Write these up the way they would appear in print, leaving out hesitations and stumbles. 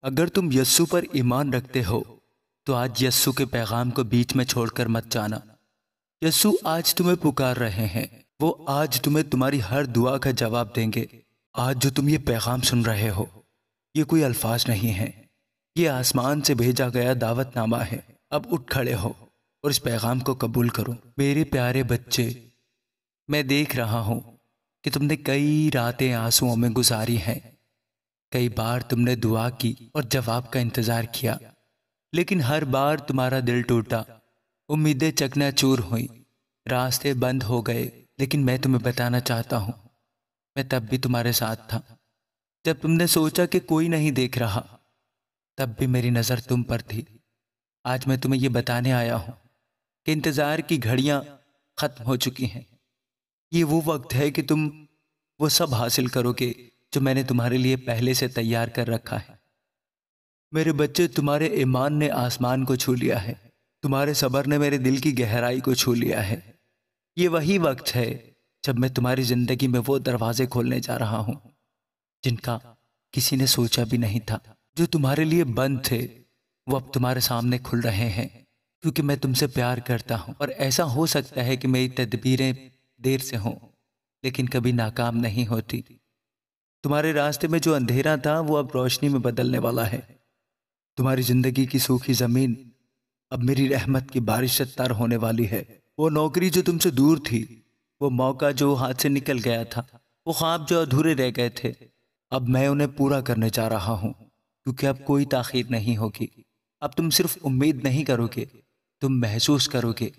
اگر تم یسوع پر ایمان رکھتے ہو تو آج یسوع کے پیغام کو بیچ میں چھوڑ کر مت جانا۔ یسوع آج تمہیں پکار رہے ہیں، وہ آج تمہیں تمہاری ہر دعا کا جواب دیں گے۔ آج جو تم یہ پیغام سن رہے ہو، یہ کوئی الفاظ نہیں ہیں، یہ آسمان سے بھیجا گیا دعوت نامہ ہے۔ اب اٹھ کھڑے ہو اور اس پیغام کو قبول کرو۔ میرے پیارے بچے، میں دیکھ رہا ہوں کہ تم نے کئی راتیں آنسوؤں میں گزاری ہیں۔ کئی بار تم نے دعا کی اور جواب کا انتظار کیا، لیکن ہر بار تمہارا دل ٹوٹا، امیدیں چکنا چور ہوئیں، راستے بند ہو گئے۔ لیکن میں تمہیں بتانا چاہتا ہوں، میں تب بھی تمہارے ساتھ تھا۔ جب تم نے سوچا کہ کوئی نہیں دیکھ رہا، تب بھی میری نظر تم پر تھی۔ آج میں تمہیں یہ بتانے آیا ہوں کہ انتظار کی گھڑیاں ختم ہو چکی ہیں۔ یہ وہ وقت ہے کہ تم وہ سب حاصل کرو گے جو میں نے تمہارے لیے پہلے سے تیار کر رکھا ہے۔ میرے بچے، تمہارے ایمان نے آسمان کو چھو لیا ہے، تمہارے صبر نے میرے دل کی گہرائی کو چھو لیا ہے۔ یہ وہی وقت ہے جب میں تمہاری زندگی میں وہ دروازے کھولنے جا رہا ہوں جن کا کسی نے سوچا بھی نہیں تھا۔ جو تمہارے لیے بند تھے وہ اب تمہارے سامنے کھل رہے ہیں، کیونکہ میں تم سے پیار کرتا ہوں۔ اور ایسا ہو سکتا ہے کہ میری تدبیریں دیر سے ہوں، لیکن کبھی ناکام نہیں ہوتی۔ تمہارے راستے میں جو اندھیرا تھا وہ اب روشنی میں بدلنے والا ہے۔ تمہاری زندگی کی سوکھی زمین اب میری رحمت کی بارش سے تر ہونے والی ہے۔ وہ نوکری جو تم سے دور تھی، وہ موقع جو ہاتھ سے نکل گیا تھا، وہ خواب جو ادھورے رہ گئے تھے، اب میں انہیں پورا کرنے جا رہا ہوں، کیونکہ اب کوئی تاخیر نہیں ہوگی۔ اب تم صرف امید نہیں کرو گے، تم محسوس کرو گے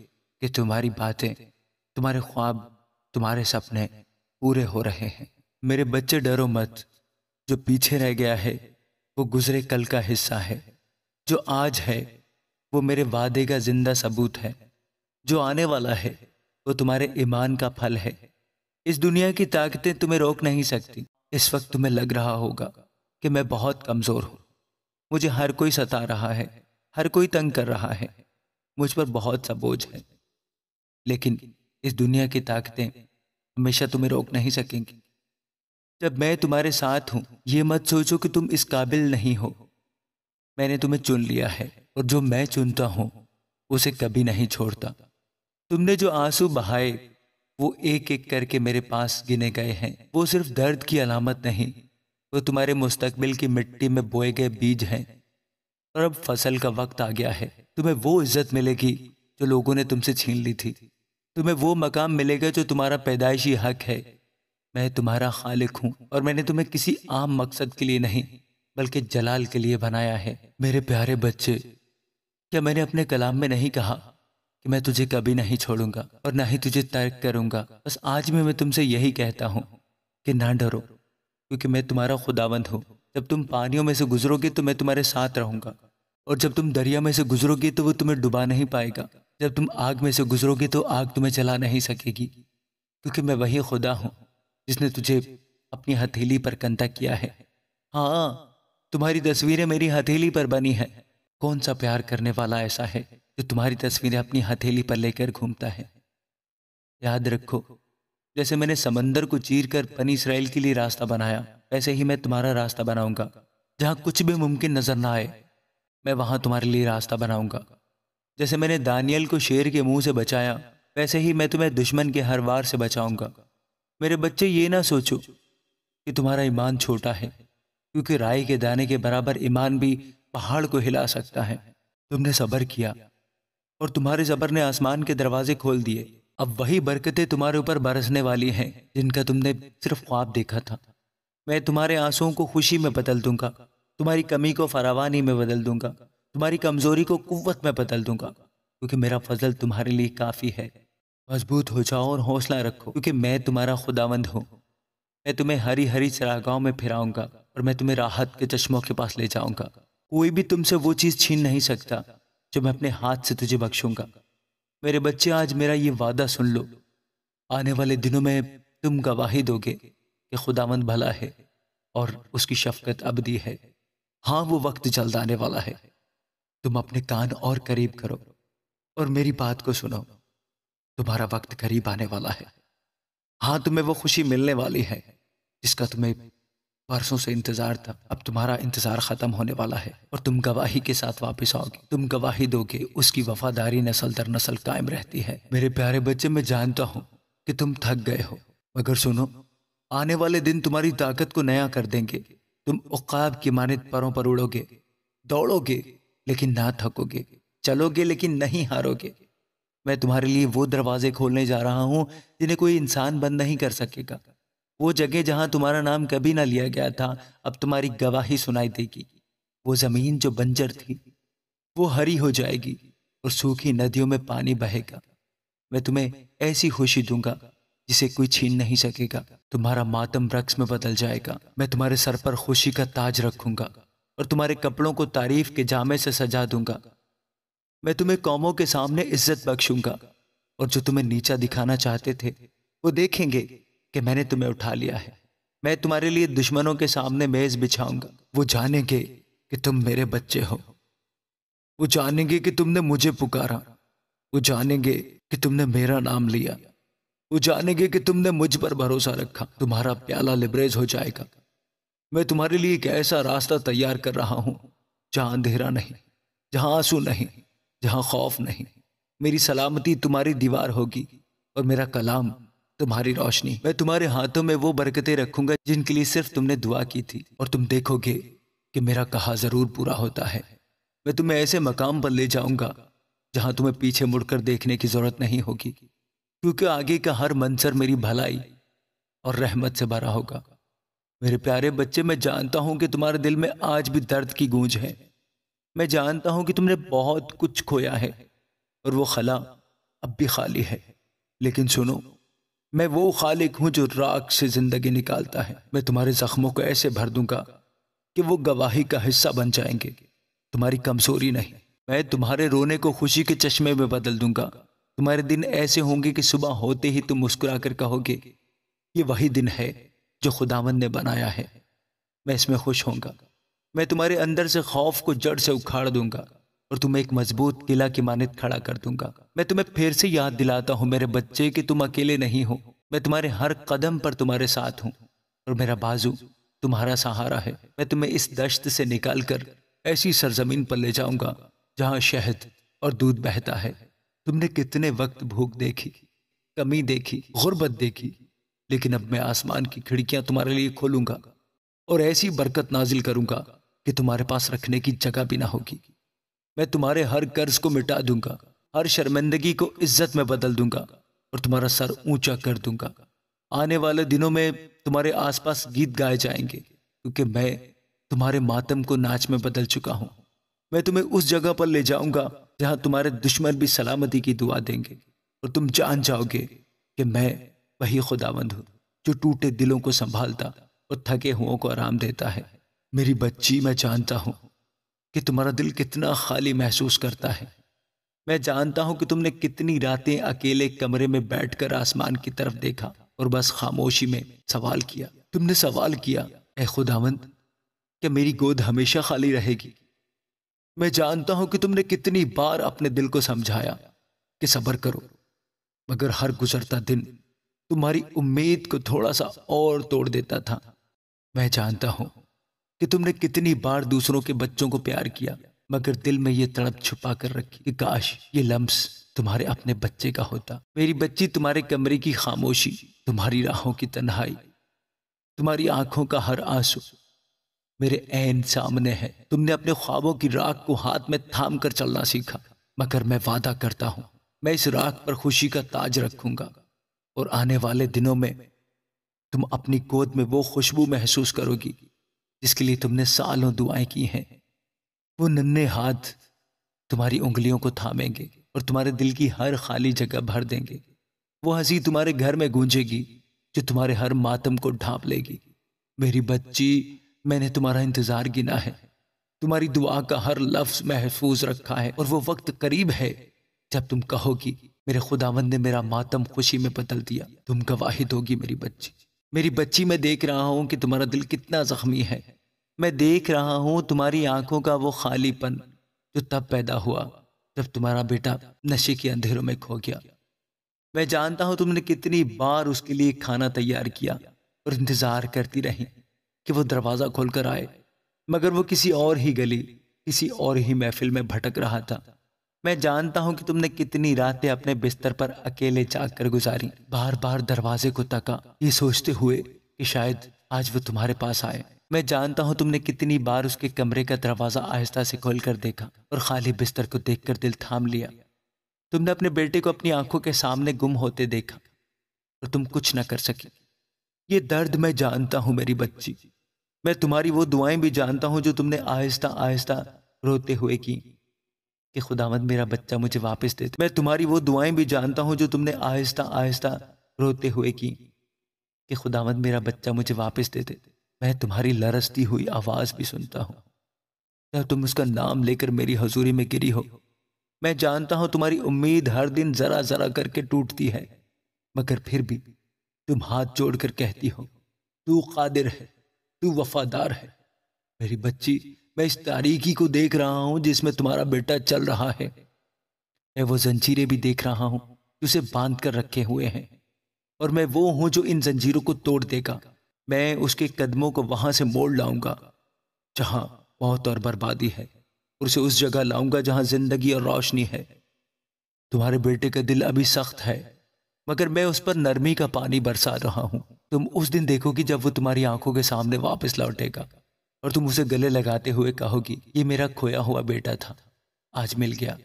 کہ تمہاری باتیں، تمہارے خواب، تمہارے سپنے پورے ہو رہے ہیں۔ میرے بچے، ڈرو مت۔ جو پیچھے رہ گیا ہے وہ گزرے کل کا حصہ ہے۔ جو آج ہے وہ میرے وعدے کا زندہ ثبوت ہے۔ جو آنے والا ہے وہ تمہارے ایمان کا پھل ہے۔ اس دنیا کی طاقتیں تمہیں روک نہیں سکتی۔ اس وقت تمہیں لگ رہا ہوگا کہ میں بہت کمزور ہوں، مجھے ہر کوئی ستا رہا ہے، ہر کوئی تنگ کر رہا ہے، مجھ پر بہت سا بوجھ ہے۔ لیکن اس دنیا کی طاقتیں ہمیشہ تمہیں روک نہیں سکیں گی۔ جب میں تمہارے ساتھ ہوں، یہ مت سوچو کہ تم اس قابل نہیں ہو۔ میں نے تمہیں چن لیا ہے، اور جو میں چنتا ہوں اسے کبھی نہیں چھوڑتا۔ تم نے جو آنسو بہائے وہ ایک ایک کر کے میرے پاس گنے گئے ہیں۔ وہ صرف درد کی علامت نہیں، وہ تمہارے مستقبل کی مٹی میں بوئے گئے بیج ہیں۔ اور اب فصل کا وقت آ گیا ہے۔ تمہیں وہ عزت ملے گی جو لوگوں نے تم سے چھین لی تھی۔ تمہیں وہ مقام ملے گا جو تمہارا پیدائشی حق ہے۔ میں تمہارا خالق ہوں، اور میں نے تمہیں کسی عام مقصد کے لیے نہیں بلکہ جلال کے لیے بنایا ہے۔ میرے پیارے بچے، کیا میں نے اپنے کلام میں نہیں کہا کہ میں تجھے کبھی نہیں چھوڑوں گا اور نہ ہی تجھے ترک کروں گا؟ بس آج میں تم سے یہی کہتا ہوں کہ نہ ڈرو، کیونکہ میں تمہارا خداوند ہوں۔ جب تم پانیوں میں سے گزرو گے تو میں تمہارے ساتھ رہوں گا، اور جب تم دریا میں سے گزرو گے تو وہ تمہیں ڈبا نہیں پائے گا۔ جب تم آگ میں سے گزرو گے تو آگ تمہیں جلا نہیں سکے گی، کیونکہ میں وہی خدا ہوں جس نے تجھے اپنی ہتھیلی پر کندہ کیا ہے۔ ہاں، تمہاری تصویریں میری ہتھیلی پر بنی ہیں۔ کون سا پیار کرنے والا ایسا ہے جو تمہاری تصویریں اپنی ہتھیلی پر لے کر گھومتا ہے؟ یاد رکھو، جیسے میں نے سمندر کو چیر کر بنی اسرائیل کے لیے راستہ بنایا، ویسے ہی میں تمہارا راستہ بناؤں گا۔ جہاں کچھ بھی ممکن نظر نہ آئے، میں وہاں تمہارے لیے راستہ بناؤں گا۔ جیسے میں نے دانیل کو شیر کے منہ سے بچایا، ویسے ہی میں تمہیں دشمن کے ہر وار سے بچاؤں گا۔ میرے بچے، یہ نہ سوچو کہ تمہارا ایمان چھوٹا ہے، کیونکہ رائی کے دانے کے برابر ایمان بھی پہاڑ کو ہلا سکتا ہے۔ تم نے صبر کیا، اور تمہارے صبر نے آسمان کے دروازے کھول دیے۔ اب وہی برکتیں تمہارے اوپر برسنے والی ہیں جن کا تم نے صرف خواب دیکھا تھا۔ میں تمہارے آنسوؤں کو خوشی میں بدل دوں گا، تمہاری کمی کو فراوانی میں بدل دوں گا، تمہاری کمزوری کو قوت میں بدل دوں گا، کیونکہ میرا فضل تمہارے لیے کافی ہے۔ مضبوط ہو جاؤ اور حوصلہ رکھو، کیونکہ میں تمہارا خداوند ہوں۔ میں تمہیں ہری ہری چراگاہوں میں پھراؤں گا، اور میں تمہیں راحت کے چشموں کے پاس لے جاؤں گا۔ کوئی بھی تم سے وہ چیز چھین نہیں سکتا جو میں اپنے ہاتھ سے تجھے بخشوں گا۔ میرے بچے، آج میرا یہ وعدہ سن لو، آنے والے دنوں میں تم گواہی دو گے کہ خداوند بھلا ہے اور اس کی شفقت ابدی ہے۔ ہاں، وہ وقت جلد آنے والا ہے۔ تم اپنے کان اور قریب کرو اور میری بات کو سنو۔ تمہارا وقت قریب آنے والا ہے۔ ہاں، تمہیں وہ خوشی ملنے والی ہے جس کا تمہیں برسوں سے انتظار تھا، اب تمہارا انتظار ختم ہونے والا ہے اور تم گواہی کے ساتھ واپس آؤ گے۔ تم گواہی دو گے، اس کی وفاداری نسل در نسل قائم رہتی ہے۔ میرے پیارے بچے، میں جانتا ہوں کہ تم تھک گئے ہو، مگر سنو، آنے والے دن تمہاری طاقت کو نیا کر دیں گے۔ تم عقاب کی مانند پروں پر اڑو گے، دوڑو گے لیکن نہ تھکو گے، چلو گے لیکن نہیں ہارو گے۔ میں تمہارے لیے وہ دروازے کھولنے جا رہا ہوں جنہیں کوئی انسان بند نہیں کر سکے گا۔ وہ جگہ جہاں تمہارا نام کبھی نہ لیا گیا تھا، اب تمہاری گواہی سنائی دے گی۔ وہ زمین جو بنجر تھی، وہ ہری ہو جائے گی اور سوکھی ندیوں میں پانی بہے گا۔ میں تمہیں ایسی خوشی دوں گا جسے کوئی چھین نہیں سکے گا۔ تمہارا ماتم رقص میں بدل جائے گا۔ میں تمہارے سر پر خوشی کا تاج رکھوں گا اور تمہارے کپڑوں کو تعریف کے جامے سے سجا دوں گا۔ میں تمہیں قوموں کے سامنے عزت بخشوں گا، اور جو تمہیں نیچا دکھانا چاہتے تھے وہ دیکھیں گے کہ میں نے تمہیں اٹھا لیا ہے۔ میں تمہارے لیے دشمنوں کے سامنے میز بچھاؤں گا۔ وہ جانیں گے کہ تم میرے بچے ہو، وہ جانیں گے کہ تم نے مجھے پکارا، وہ جانیں گے کہ تم نے میرا نام لیا، وہ جانیں گے کہ تم نے مجھ پر بھروسہ رکھا۔ تمہارا پیالہ لبریز ہو جائے گا۔ میں تمہارے لیے ایک ایسا راستہ تیار کر رہا ہوں جہاں اندھیرا نہیں، جہاں آنسو نہیں، جہاں خوف نہیں۔ میری سلامتی تمہاری دیوار ہوگی اور میرا کلام تمہاری روشنی۔ میں تمہارے ہاتھوں میں وہ برکتیں رکھوں گا جن کے لیے صرف تم نے دعا کی تھی، اور تم دیکھو گے کہ میرا کہا ضرور پورا ہوتا ہے۔ میں تمہیں ایسے مقام پر لے جاؤں گا جہاں تمہیں پیچھے مڑ کر دیکھنے کی ضرورت نہیں ہوگی، کیونکہ آگے کا ہر منظر میری بھلائی اور رحمت سے بھرا ہوگا۔ میرے پیارے بچے، میں جانتا ہوں کہ تمہارے دل میں آج بھی درد کی گونج ہے۔ میں جانتا ہوں کہ تم نے بہت کچھ کھویا ہے اور وہ خلا اب بھی خالی ہے، لیکن سنو، میں وہ خالق ہوں جو راکھ سے زندگی نکالتا ہے۔ میں تمہارے زخموں کو ایسے بھر دوں گا کہ وہ گواہی کا حصہ بن جائیں گے، تمہاری کمزوری نہیں۔ میں تمہارے رونے کو خوشی کے چشمے میں بدل دوں گا۔ تمہارے دن ایسے ہوں گے کہ صبح ہوتے ہی تم مسکرا کر کہو گے، یہ وہی دن ہے جو خداوند نے بنایا ہے، میں اس میں خوش ہوں گا۔ میں تمہارے اندر سے خوف کو جڑ سے اکھاڑ دوں گا اور تمہیں ایک مضبوط قلعہ کی مانند کھڑا کر دوں گا۔ میں تمہیں پھر سے یاد دلاتا ہوں میرے بچے کہ تم اکیلے نہیں ہو۔ میں تمہارے ہر قدم پر تمہارے ساتھ ہوں اور میرا بازو تمہارا سہارا ہے۔ میں تمہیں اس دشت سے نکال کر ایسی سرزمین پر لے جاؤں گا جہاں شہد اور دودھ بہتا ہے۔ تم نے کتنے وقت بھوک دیکھی، کمی دیکھی، غربت دیکھی، لیکن اب میں آسمان کی کھڑکیاں تمہارے لیے کھولوں گا اور ایسی برکت نازل کروں گا کہ تمہارے پاس رکھنے کی جگہ بھی نہ ہوگی۔ میں تمہارے ہر قرض کو مٹا دوں گا، ہر شرمندگی کو عزت میں بدل دوں گا اور تمہارا سر اونچا کر دوں گا۔ آنے والے دنوں میں تمہارے آس پاس گیت گائے جائیں گے، کیونکہ میں تمہارے ماتم کو ناچ میں بدل چکا ہوں۔ میں تمہیں اس جگہ پر لے جاؤں گا جہاں تمہارے دشمن بھی سلامتی کی دعا دیں گے، اور تم جان جاؤ گے کہ میں وہی خداوند ہوں جو ٹوٹے دلوں کو سنبھالتا اور تھکے ہوں کو آرام دیتا ہے۔ میری بچی، میں جانتا ہوں کہ تمہارا دل کتنا خالی محسوس کرتا ہے۔ میں جانتا ہوں کہ تم نے کتنی راتیں اکیلے کمرے میں بیٹھ کر آسمان کی طرف دیکھا اور بس خاموشی میں سوال کیا۔ تم نے سوال کیا، اے خداوند، کیا میری گود ہمیشہ خالی رہے گی؟ میں جانتا ہوں کہ تم نے کتنی بار اپنے دل کو سمجھایا کہ صبر کرو، مگر ہر گزرتا دن تمہاری امید کو تھوڑا سا اور توڑ دیتا تھا۔ میں جانتا ہوں کہ تم نے کتنی بار دوسروں کے بچوں کو پیار کیا، مگر دل میں یہ تڑپ چھپا کر رکھی کہ کاش یہ لمس تمہارے اپنے بچے کا ہوتا۔ میری بچی، تمہارے کمرے کی خاموشی، تمہاری راہوں کی تنہائی، تمہاری آنکھوں کا ہر آنسو میرے عین سامنے ہے۔ تم نے اپنے خوابوں کی راکھ کو ہاتھ میں تھام کر چلنا سیکھا، مگر میں وعدہ کرتا ہوں میں اس راکھ پر خوشی کا تاج رکھوں گا، اور آنے والے دنوں میں تم اپنی گود میں وہ خوشبو محسوس کرو گی جس کے لیے تم نے سالوں دعائیں کی ہیں۔ وہ ننھے ہاتھ تمہاری انگلیوں کو تھامیں گے اور تمہارے دل کی ہر خالی جگہ بھر دیں گے۔ وہ ہنسی تمہارے گھر میں گونجے گی جو تمہارے ہر ماتم کو ڈھانپ لے گی۔ میری بچی، میں نے تمہارا انتظار گنا ہے، تمہاری دعا کا ہر لفظ محفوظ رکھا ہے، اور وہ وقت قریب ہے جب تم کہو گی میرے خداوند نے میرا ماتم خوشی میں بدل دیا۔ تم گواہی دوگی میری بچی۔ میری بچی، میں دیکھ رہا ہوں کہ تمہارا دل کتنا زخمی ہے۔ میں دیکھ رہا ہوں تمہاری آنکھوں کا وہ خالی پن جو تب پیدا ہوا جب تمہارا بیٹا نشے کے اندھیروں میں کھو گیا۔ میں جانتا ہوں تم نے کتنی بار اس کے لیے کھانا تیار کیا اور انتظار کرتی رہی کہ وہ دروازہ کھول کر آئے، مگر وہ کسی اور ہی گلی، کسی اور ہی محفل میں بھٹک رہا تھا۔ میں جانتا ہوں کہ تم نے کتنی راتیں اپنے بستر پر اکیلے جاگ کر گزاری، بار بار دروازے کو تکا، یہ سوچتے ہوئے کہ شاید آج وہ تمہارے پاس آئے۔ میں جانتا ہوں تم نے کتنی بار اس کے کمرے کا دروازہ آہستہ سے کھول کر دیکھا اور خالی بستر کو دیکھ کر دل تھام لیا۔ تم نے اپنے بیٹے کو اپنی آنکھوں کے سامنے گم ہوتے دیکھا اور تم کچھ نہ کر سکی۔ یہ درد میں جانتا ہوں میری بچی، میں تمہاری وہ دعائیں بھی جانتا ہوں جو تم نے آہستہ آہستہ روتے ہوئے کی کہ خداوند میرا بچہ مجھے واپس دے دے۔ میں تمہاری وہ دعائیں بھی جانتا ہوں جو تم نے آہستہ آہستہ روتے ہوئے کی کہ خداوند میرا بچہ مجھے واپس دے دے۔ میں تمہاری لرزتی ہوئی آواز بھی سنتا ہوں جب تم اس کا نام لے کر میری حضوری میں گری ہو۔ میں جانتا ہوں تمہاری امید ہر دن ذرا ذرا کر کے ٹوٹتی ہے، مگر پھر بھی تم ہاتھ جوڑ کر کہتی ہو تو قادر ہے، تو وفادار ہے۔ میری بچی، میں اس تاریکی کو دیکھ رہا ہوں جس میں تمہارا بیٹا چل رہا ہے۔ میں وہ زنجیریں بھی دیکھ رہا ہوں جو اسے باندھ کر رکھے ہوئے ہیں، اور میں وہ ہوں جو ان زنجیروں کو توڑ دے گا۔ میں اس کے قدموں کو وہاں سے موڑ لاؤں گا جہاں موت اور بربادی ہے، اور اسے اس جگہ لاؤں گا جہاں زندگی اور روشنی ہے۔ تمہارے بیٹے کا دل ابھی سخت ہے، مگر میں اس پر نرمی کا پانی برسا رہا ہوں۔ تم اس دن دیکھو گی جب وہ تمہاری آنکھوں کے سامنے واپس لوٹے گا، اور تم اسے گلے لگاتے ہوئے کہو گی یہ میرا کھویا ہوا بیٹا تھا، آج مل گیا۔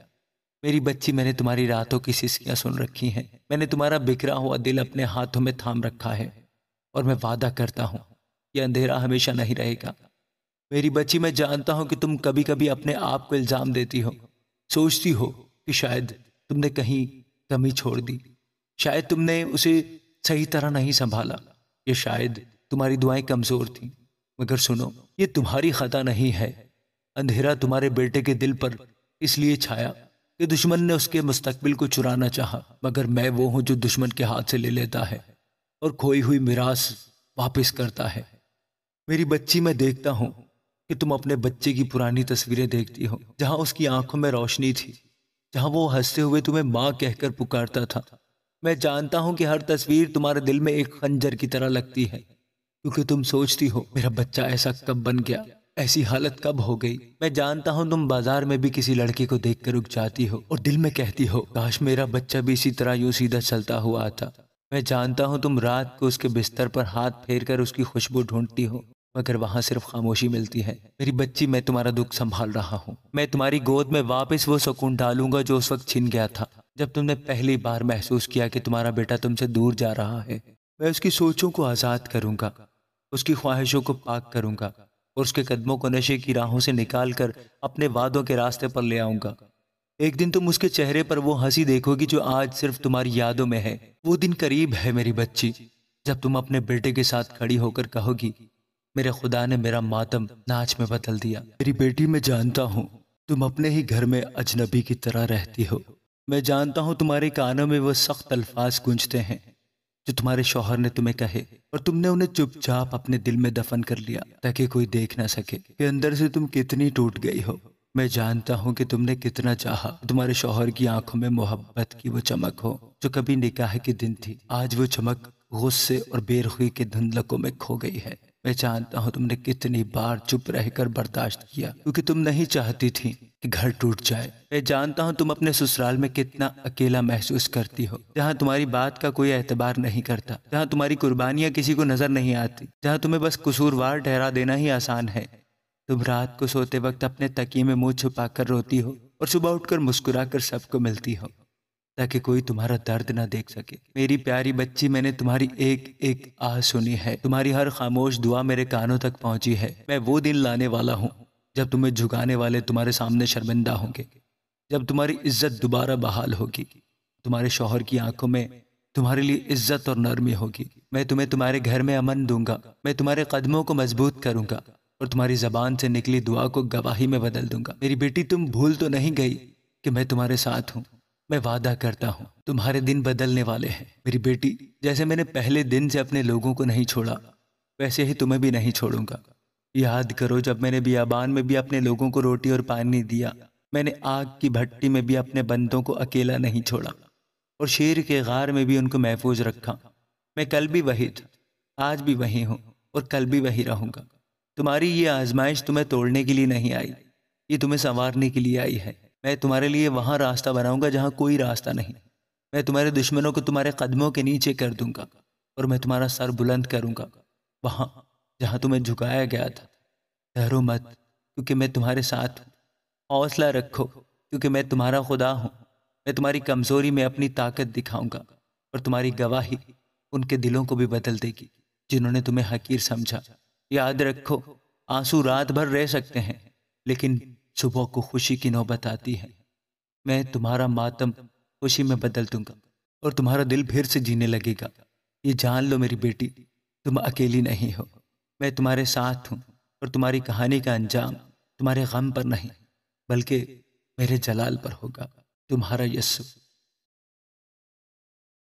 میری بچی، میں نے تمہاری راتوں کی سسکیاں سن رکھی ہیں، میں نے تمہارا بکھرا ہوا دل اپنے ہاتھوں میں تھام رکھا ہے، اور میں وعدہ کرتا ہوں یہ اندھیرا ہمیشہ نہیں رہے گا۔ میری بچی، میں جانتا ہوں کہ تم کبھی کبھی اپنے آپ کو الزام دیتی ہو، سوچتی ہو کہ شاید تم نے کہیں کمی چھوڑ دی، شاید تم نے اسے صحیح طرح نہیں سنبھالا، یا شاید تمہاری دعائیں کمزور تھیں۔ مگر سنو، یہ تمہاری خطا نہیں ہے۔ اندھیرا تمہارے بیٹے کے دل پر اس لیے چھایا کہ دشمن نے اس کے مستقبل کو چرانا چاہا، مگر میں وہ ہوں جو دشمن کے ہاتھ سے لے لیتا ہے اور کھوئی ہوئی میراث واپس کرتا ہے۔ میری بچی، میں دیکھتا ہوں کہ تم اپنے بچے کی پرانی تصویریں دیکھتی ہو، جہاں اس کی آنکھوں میں روشنی تھی، جہاں وہ ہنستے ہوئے تمہیں ماں کہہ کر پکارتا تھا۔ میں جانتا ہوں کہ ہر تصویر تمہارے دل میں ایک خنجر کی طرح لگتی ہے، کیونکہ تم سوچتی ہو میرا بچہ ایسا کب بن گیا، ایسی حالت کب ہو گئی۔ میں جانتا ہوں تم بازار میں بھی کسی لڑکے کو دیکھ کر رک جاتی ہو اور دل میں کہتی ہو کاش میرا بچہ بھی اسی طرح یوں سیدھا چلتا ہوا آتا۔ میں جانتا ہوں تم رات کو اس کے بستر پر ہاتھ پھیر کر اس کی خوشبو ڈھونڈتی ہو، مگر وہاں صرف خاموشی ملتی ہے۔ میری بچی، میں تمہارا دکھ سنبھال رہا ہوں۔ میں تمہاری گود میں واپس وہ سکون ڈالوں گا جو اس وقت چھن گیا تھا جب تم نے پہلی بار محسوس کیا کہ تمہارا بیٹا تم سے دور جا رہا ہے۔ میں اس کی سوچوں کو آزاد کروں گا، اس کی خواہشوں کو پاک کروں گا، اور اس کے قدموں کو نشے کی راہوں سے نکال کر اپنے وعدوں کے راستے پر لے آؤں گا۔ ایک دن تم اس کے چہرے پر وہ ہنسی دیکھو گی جو آج صرف تمہاری یادوں میں ہے۔ وہ دن قریب ہے میری بچی، جب تم اپنے بیٹے کے ساتھ کھڑی ہو کر کہو گی میرے خدا نے میرا ماتم ناچ میں بدل دیا۔ میری بیٹی، میں جانتا ہوں تم اپنے ہی گھر میں اجنبی کی طرح رہتی ہو۔ میں جانتا ہوں تمہارے کانوں میں وہ سخت الفاظ گونجتے ہیں جو تمہارے شوہر نے تمہیں کہے، اور تم نے انہیں چپ چاپ اپنے دل میں دفن کر لیا تاکہ کوئی دیکھ نہ سکے کہ اندر سے تم کتنی ٹوٹ گئی ہو۔ میں جانتا ہوں کہ تم نے کتنا چاہا تمہارے شوہر کی آنکھوں میں محبت کی وہ چمک ہو جو کبھی نکاح کے دن تھی، آج وہ چمک غصے اور بے رخی کے دھندلکوں میں کھو گئی ہے۔ میں جانتا ہوں تم نے کتنی بار چپ رہ کر برداشت کیا کیونکہ تم نہیں چاہتی تھی کہ گھر ٹوٹ جائے۔ میں جانتا ہوں تم اپنے سسرال میں کتنا اکیلا محسوس کرتی ہو، جہاں تمہاری بات کا کوئی اعتبار نہیں کرتا، جہاں تمہاری قربانیاں کسی کو نظر نہیں آتی، جہاں تمہیں بس قصوروار ٹھہرا دینا ہی آسان ہے۔ تم رات کو سوتے وقت اپنے تکیے میں منہ چھپا کر روتی ہو اور صبح اٹھ کر مسکرا کر سب کو ملتی ہو تاکہ کوئی تمہارا درد نہ دیکھ سکے۔ میری پیاری بچی، میں نے تمہاری ایک ایک آہ سنی ہے، تمہاری ہر خاموش دعا میرے کانوں تک پہنچی ہے۔ میں وہ دن لانے والا ہوں جب تمہیں جھکانے والے تمہارے سامنے شرمندہ ہوں گے، جب تمہاری عزت دوبارہ بحال ہوگی، تمہارے شوہر کی آنکھوں میں تمہارے لیے عزت اور نرمی ہوگی۔ میں تمہیں تمہارے گھر میں امن دوں گا، میں تمہارے قدموں کو مضبوط کروں گا اور تمہاری زبان سے نکلی دعا کو گواہی میں بدل دوں گا۔ میری بیٹی، تم بھول تو نہیں گئی کہ میں تمہارے ساتھ ہوں۔ میں وعدہ کرتا ہوں تمہارے دن بدلنے والے ہیں میری بیٹی۔ جیسے میں نے پہلے دن سے اپنے لوگوں کو نہیں چھوڑا، ویسے ہی تمہیں بھی نہیں چھوڑوں گا۔ یاد کرو جب میں نے بیابان میں بھی اپنے لوگوں کو روٹی اور پانی دیا، میں نے آگ کی بھٹی میں بھی اپنے بندوں کو اکیلا نہیں چھوڑا، اور شیر کے غار میں بھی ان کو محفوظ رکھا۔ میں کل بھی وہی تھا، آج بھی وہی ہوں، اور کل بھی وہی رہوں گا۔ تمہاری یہ آزمائش تمہیں توڑنے کے لیے نہیں آئی، یہ تمہیں سنوارنے کے لیے آئی ہے۔ میں تمہارے لیے وہاں راستہ بناؤں گا جہاں کوئی راستہ نہیں۔ میں تمہارے دشمنوں کو تمہارے قدموں کے نیچے کر دوں گا، اور میں تمہارا سر بلند کروں گا وہاں جہاں تمہیں جھکایا گیا تھا۔ ڈرو مت، کیونکہ میں تمہارے ساتھ ہوں۔ حوصلہ رکھو، کیونکہ میں تمہارا خدا ہوں۔ میں تمہاری کمزوری میں اپنی طاقت دکھاؤں گا، اور تمہاری گواہی ان کے دلوں کو بھی بدل دے گی جنہوں نے تمہیں حقیر سمجھا۔ یاد رکھو، آنسو رات بھر رہ سکتے ہیں، لیکن صبح کو خوشی کی نوبت آتی ہے۔ میں تمہارا ماتم خوشی میں بدل دوں گا، اور تمہارا دل پھر سے جینے لگے گا۔ یہ جان لو میری بیٹی، تم اکیلی نہیں ہو۔ میں تمہارے ساتھ ہوں، اور تمہاری کہانی کا انجام تمہارے غم پر نہیں بلکہ میرے جلال پر ہوگا۔ تمہارا یسوع۔